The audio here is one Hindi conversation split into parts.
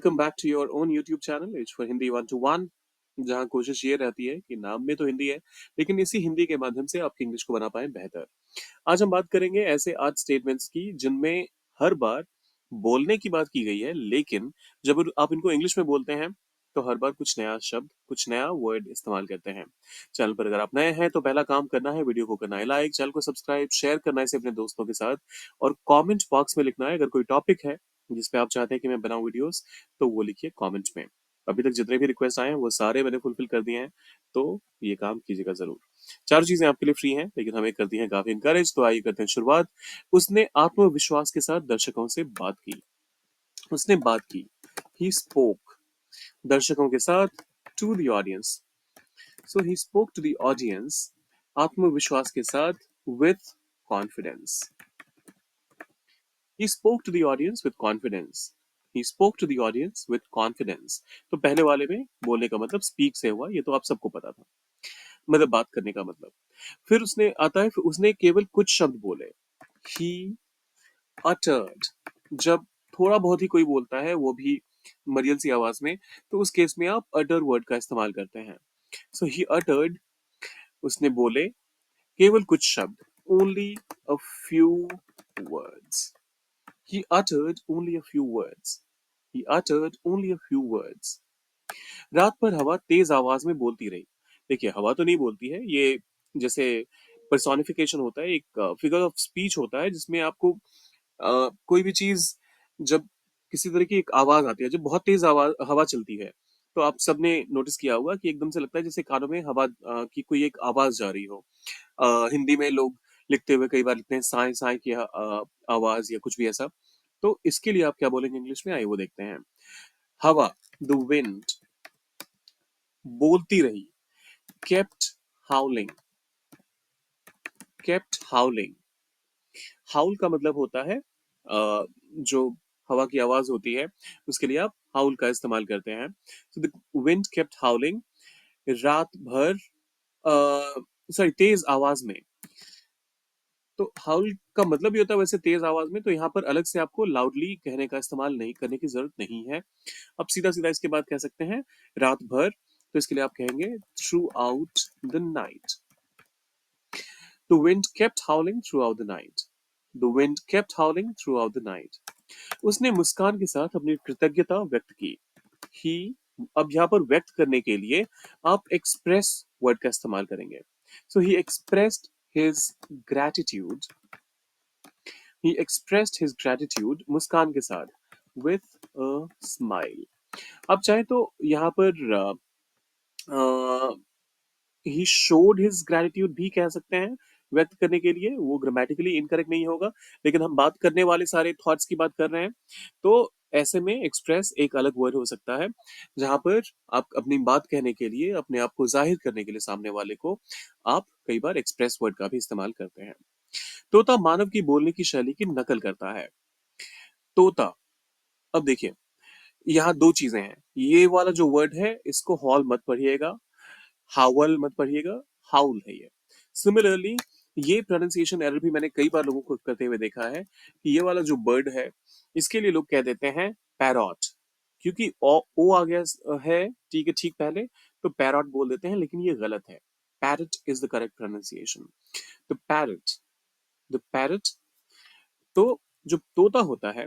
Welcome back to your own YouTube channel it's for Hindi 1 to 1, जहां कोशिश ये रहती है कि नाम में तो हिंदी है लेकिन इसी हिंदी के माध्यम से आपकी इंग्लिश को बना पाए बेहतर। आज हम बात करेंगे ऐसे आज स्टेटमेंट्स की जिनमें हर बार बोलने की बात की गई है, लेकिन जब आप इनको इंग्लिश में बोलते हैं तो हर बार कुछ नया शब्द, कुछ नया वर्ड इस्तेमाल करते हैं। चैनल पर अगर आप नए हैं तो पहला काम करना है, वीडियो को करना है लाइक, चैनल को सब्सक्राइब, शेयर करना है इसे अपने दोस्तों के साथ और कमेंट बॉक्स में लिखना है अगर कोई टॉपिक है जिस पे आप चाहते हैं कि मैं बनाऊं वीडियोस, तो वो लिखिए कमेंट में। अभी तक जितने भी रिक्वेस्ट आए हैं वो सारे मैंने फुलफिल कर दिए हैं, तो ये काम कीजिएगा जरूर। चार चीजें आपके लिए फ्री हैं लेकिन हमें करती हैं काफी इनकरेज, तो आइए करते हैं शुरुआत। उसने आत्मविश्वास के साथ दर्शकों से बात की। उसने बात की, ही स्पोक, दर्शकों के साथ, to the audience. So he spoke to the audience आत्मविश्वास के साथ, with confidence. He spoke to the audience with confidence. He spoke to the audience with confidence. तो पहले वाले में बोलने का मतलब स्पीक से हुआ, ये तो आप सबको पता था, मतलब बात करने का मतलब। फिर उसने आता है, फिर उसने केवल कुछ शब्द बोले। He uttered, जब थोड़ा बहुत ही कोई बोलता है वो भी मरियल सी आवाज में, तो उस केस में आप utter वर्ड का इस्तेमाल करते हैं। So he uttered, उसने बोले केवल कुछ शब्द, only a few words. He uttered only a few words. He uttered only a few words. रात भर हवा तेज आवाज में बोलती रही। देखिए, हवा तो नहीं बोलती है, ये जैसे पर्सोनिफिकेशन होता है, एक फिगर ऑफ स्पीच होता है जिसमें आपको कोई भी चीज, जब किसी तरह की एक आवाज आती है, जब बहुत तेज आवाज हवा चलती है, तो आप सबने नोटिस किया होगा कि एकदम से लगता है जैसे कानों में हवा की कोई एक आवाज जा रही हो। हिंदी में लोग लिखते हुए कई बार लिखते हैं साए साए की आवाज या कुछ भी ऐसा। तो इसके लिए आप क्या बोलेंगे इंग्लिश में, आइए वो देखते हैं। हवा, द विंड, बोलती रही, केप्ट हाउलिंग, केप्ट हाउलिंग। हाउल का मतलब होता है जो हवा की आवाज होती है, उसके लिए आप हाउल का इस्तेमाल करते हैं। तो द विंड केप्ट हाउलिंग, रात भर, सॉरी, तेज आवाज में। तो हाउल का मतलब ये होता है वैसे तेज आवाज में, तो यहाँ पर अलग से आपको लाउडली कहने का इस्तेमाल नहीं करने की जरूरत नहीं है। अब सीधा सीधा इसके बाद कह सकते हैं रात भर, तो इसके लिए आप कहेंगे through out the night. The wind kept हाउलिंग through out the night. The wind kept हाउलिंग through out the night. उसने मुस्कान के साथ अपनी कृतज्ञता व्यक्त की। ही, अब यहाँ पर व्यक्त करने के लिए आप एक्सप्रेस वर्ड का इस्तेमाल करेंगे। So he expressed his gratitude, he expressed his gratitude मुस्कान के साथ, with a smile। अब चाहे तो यहाँ पर he showed his gratitude भी कह सकते हैं व्यक्त करने के लिए, वो ग्रामेटिकली इनकरेक्ट नहीं होगा, लेकिन हम बात करने वाले सारे थॉट्स की बात कर रहे हैं, तो ऐसे में एक्सप्रेस एक अलग वर्ड हो सकता है, जहां पर आप अपनी बात कहने के लिए, अपने आप को जाहिर करने के लिए सामने वाले को, आप कई बार एक्सप्रेस वर्ड का भी इस्तेमाल करते हैं। तोता मानव की बोलने की शैली की नकल करता है। तोता, अब देखिए, यहाँ दो चीजें हैं। ये वाला जो वर्ड है इसको हॉल मत पढ़िएगा, हावल मत पढ़िएगा, हाउल है ये। सिमिलरली ये प्रोनाउंसिएशन एरर भी मैंने कई बार लोगों को करते हुए देखा है कि ये वाला जो बर्ड है इसके लिए लोग कह देते हैं पैरॉट, क्योंकि ओ आ गया है, ठीक है, ठीक पहले, तो पैरॉट बोल देते हैं, लेकिन ये गलत है। Parrot is the correct pronunciation. The parrot, the parrot. तो जो तोता होता है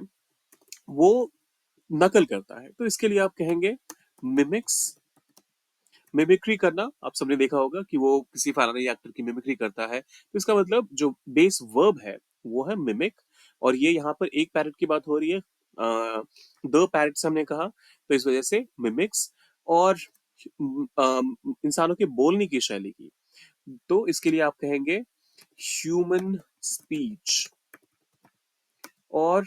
वो नकल करता है, तो इसके लिए आप कहेंगे मिमिक्स। मिमिक्री करना आप सबने देखा होगा कि वो किसी फलाने एक्टर की मिमिक्री करता है, तो इसका मतलब जो बेस वर्ब है वो है मिमिक। और ये यहाँ पर एक पैरट की बात हो रही है, द पैरट्स हमने कहा, तो इस वजह से मिमिक्स। और इंसानों के बोलने की शैली की, तो इसके लिए आप कहेंगे ह्यूमन स्पीच। और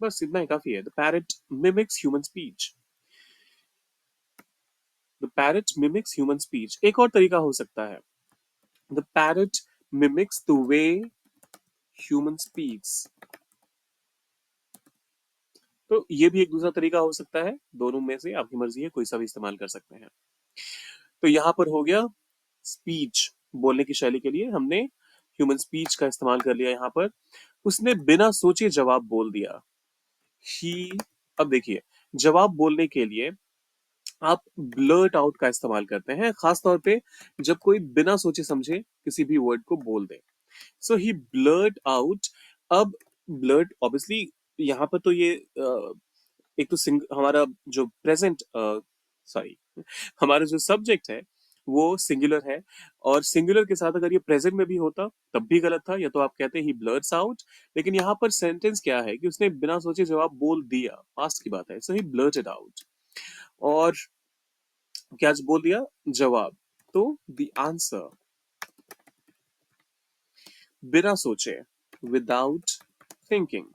बस इतना ही काफी है। The parrot mimics human speech. The parrot mimics human speech. एक और तरीका हो सकता है, the parrot mimics the way human speaks. तो ये भी एक दूसरा तरीका हो सकता है, दोनों में से आपकी मर्जी है, कोई सा भी इस्तेमाल कर सकते हैं। तो यहां पर हो गया स्पीच, बोलने की शैली के लिए हमने ह्यूमन स्पीच का इस्तेमाल कर लिया। यहां पर उसने बिना सोचे जवाब बोल दिया। ही अब देखिए, जवाब बोलने के लिए आप ब्लर्ट आउट का इस्तेमाल करते हैं, खास तौर पे जब कोई बिना सोचे समझे किसी भी वर्ड को बोल दे। सो ही ब्लर्ट आउट। अब ब्लर्ट ऑब्वियसली यहाँ पर तो ये एक तो हमारा जो प्रेजेंट सॉरी हमारा जो सब्जेक्ट है वो सिंगुलर है, और सिंगुलर के साथ अगर ये प्रेजेंट में भी होता तब भी गलत था, या तो आप कहते ही ब्लर्ट्स आउट। लेकिन यहाँ पर सेंटेंस क्या है कि उसने बिना सोचे जवाब बोल दिया, पास्ट की बात है, सो ही ब्लर्टेड आउट। और क्या बोल दिया? जवाब। तो द आंसर, बिना सोचे, without thinking.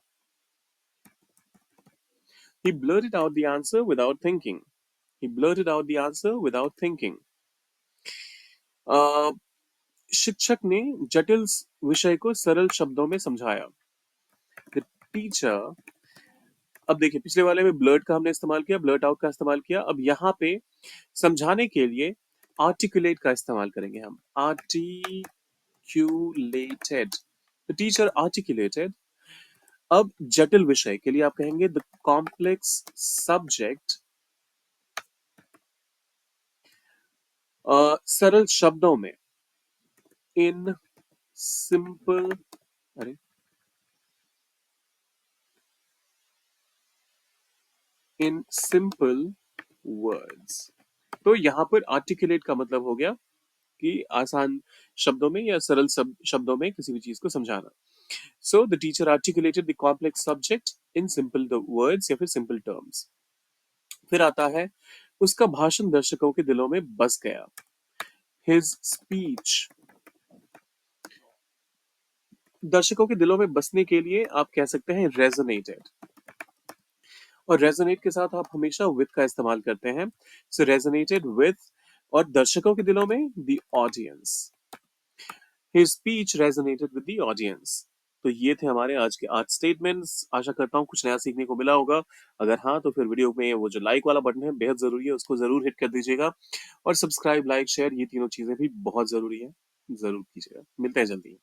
He blurted out the answer without thinking. He blurted out the answer without thinking. Uh, शिक्षक ने जटिल विषय को सरल शब्दों में समझाया। The teacher। अब देखिए, पिछले वाले में ब्लर्ट का हमने इस्तेमाल किया, ब्लर्ट आउट का इस्तेमाल किया। अब यहाँ पे समझाने के लिए आर्टिकुलेट का इस्तेमाल करेंगे हम। आर्टिक्यूलेटेड। The teacher articulated। अब जटिल विषय के लिए आप कहेंगे द कॉम्प्लेक्स सब्जेक्ट, सरल शब्दों में, इन सिंपल, अरे, इन सिंपल वर्ड्स। तो यहां पर आर्टिकुलेट का मतलब हो गया कि आसान शब्दों में या सरल शब्दों में किसी भी चीज को समझाना। So the teacher articulated the complex subject in simple words या फिर सिंपल टर्म्स। फिर आता है, उसका भाषण दर्शकों के दिलों में बस गया। His speech. दर्शकों के दिलों में बसने के लिए आप कह सकते हैं रेजोनेटेड, और रेजोनेट के साथ आप हमेशा विथ का इस्तेमाल करते हैं। सो रेजोनेटेड विथ, और दर्शकों के दिलों में the audience. His speech resonated with the audience. तो ये थे हमारे आज के 8 स्टेटमेंट्स। आशा करता हूँ कुछ नया सीखने को मिला होगा। अगर हाँ, तो फिर वीडियो में वो जो लाइक वाला बटन है बेहद जरूरी है, उसको जरूर हिट कर दीजिएगा। और सब्सक्राइब, लाइक, शेयर, ये तीनों चीजें भी बहुत जरूरी है, जरूर कीजिएगा। मिलते हैं जल्दी।